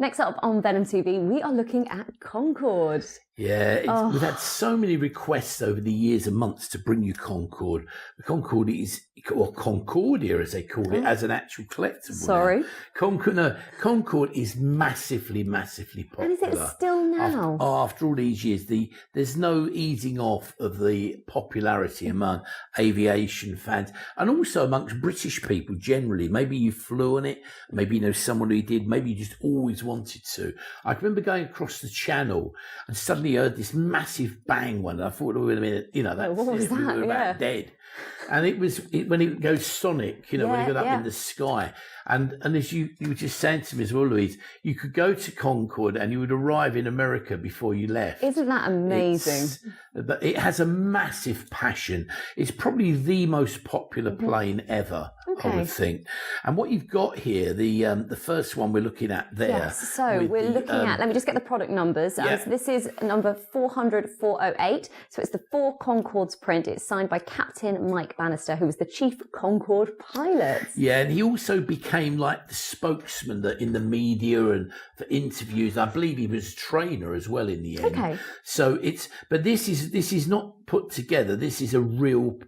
Next up on Benham TV, we are looking at Concorde. Yeah, we've had so many requests over the years and months to bring you Concorde. The Concorde is, or Concordia as they call it, as an actual collectible. Sorry. Concorde is massively popular. And is it still now? After all these years, there's no easing off of the popularity among aviation fans and also amongst British people generally. Maybe you flew on it, maybe you know someone who did, maybe you just always wanted to. I remember going across the channel and suddenly heard this massive bang one. And I thought, oh, wait a minute, you know, that's what was that? We were about dead. And it was when it goes sonic, you know, when it got up in the sky. And as you were just saying to me as well, Louise, you could go to Concorde and you would arrive in America before you left. Isn't that amazing? But it has a massive passion. It's probably the most popular plane ever, I would think. And what you've got here, the first one we're looking at there. Yes, so we're looking at, let me just get the product numbers. So this is number 400-408. So it's the 4 Concorde Sprint. It's signed by Captain Mike Bannister, who was the Chief Concorde pilot. Yeah, and he also became like the spokesman in the media and for interviews. I believe he was a trainer as well in the end. Okay. So but this is not put together. This is a real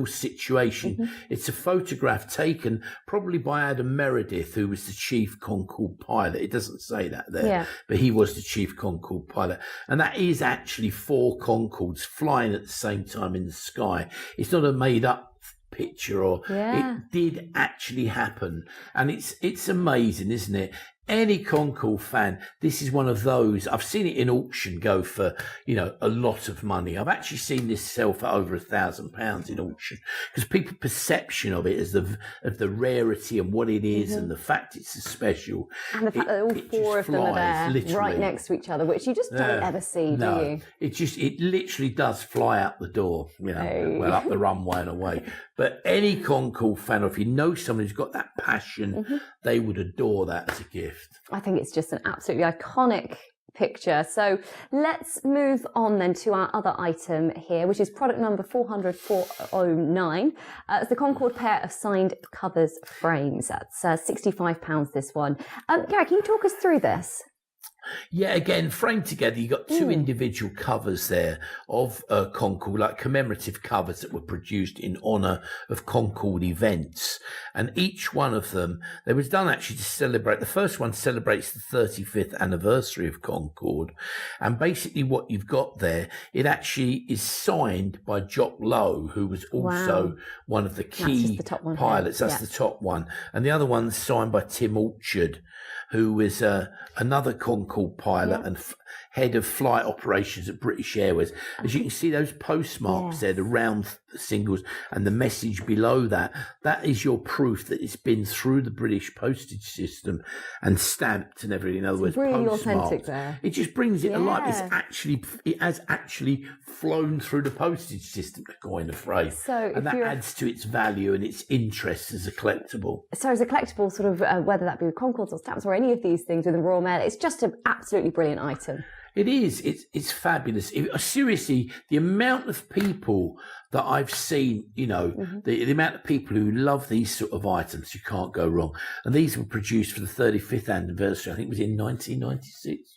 situation. It's a photograph taken probably by Adam Meredith, who was the Chief Concorde pilot. It doesn't say that there, but he was the Chief Concorde pilot. And that is actually 4 Concordes flying at the same time in the sky. It's not a made up picture, or it did actually happen. And it's amazing, isn't it? Any Concorde fan, this is one of those. I've seen it in auction go for, a lot of money. I've actually seen this sell for over £1,000 in auction because people's perception of it is of the rarity and what it is and the fact it's a special. And the fact that all 4 of them are there literally right next to each other, which you just don't ever see, do you? It literally does fly out the door, well, up the runway and away. But any Concorde fan, or if you know someone who's got that passion, they would adore that as a gift. I think it's just an absolutely iconic picture. So let's move on then to our other item here, which is product number 400-409. It's the Concorde pair of signed covers frames. That's £65, this one. Gary, can you talk us through this? Yeah, again, framed together, you got 2 individual covers there of Concorde, like commemorative covers that were produced in honour of Concorde events. And each one of them, they was done actually to celebrate. The first one celebrates the 35th anniversary of Concorde. And basically what you've got there, it actually is signed by Jock Lowe, who was also one of the key pilots. That's the top one. And the other one's signed by Tim Orchard, who was another Concorde pilot and head of flight operations at British Airways. As you can see, those postmarks there, the round singles and the message below that is your proof that it's been through the British postage system and stamped and everything. In other words, really postmarked. authentic there. It just brings it alive. It has actually flown through the postage system, to coin the phrase. And that adds to its value and its interest as a collectible. So as a collectible, sort of, whether that be with Concordes or stamps or any of these things with the Royal Mail, it's just an absolutely brilliant item. It is. It's fabulous. Seriously, the amount of people that I've seen, the amount of people who love these sort of items, you can't go wrong. And these were produced for the 35th anniversary. I think it was in 1996.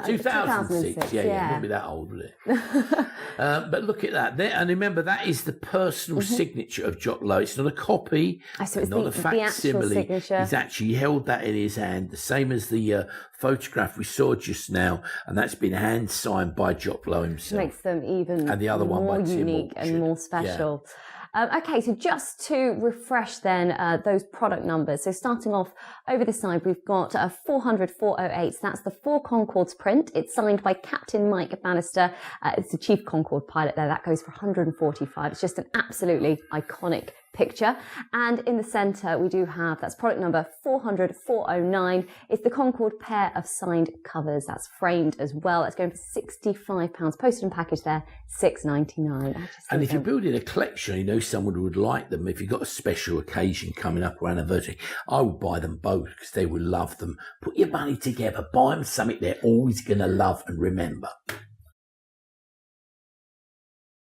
2006. Yeah, won't be that old, will it? But look at that. And remember, that is the personal signature of Jock Lowe. It's not a copy, not a facsimile. He's actually held that in his hand, the same as the photograph we saw just now, and that's been hand signed by Jock Lowe himself. Makes them even and the other one more by Tim unique Orchard. And more special. Yeah. Okay, so just to refresh then those product numbers. So starting off over the side, we've got 400-408. So that's the 4 Concorde Sprint. It's signed by Captain Mike Bannister. It's the Chief Concorde pilot there. That goes for £145. It's just an absolutely iconic picture. And in the centre, we do have, that's product number 400-409. It's the Concorde pair of signed covers. That's framed as well. That's going for £65. Posted and packaged there, £6.99. And if you're building a collection, someone who would like them, if you've got a special occasion coming up or anniversary, I would buy them both because they would love them. Put your money together, buy them something they're always going to love and remember.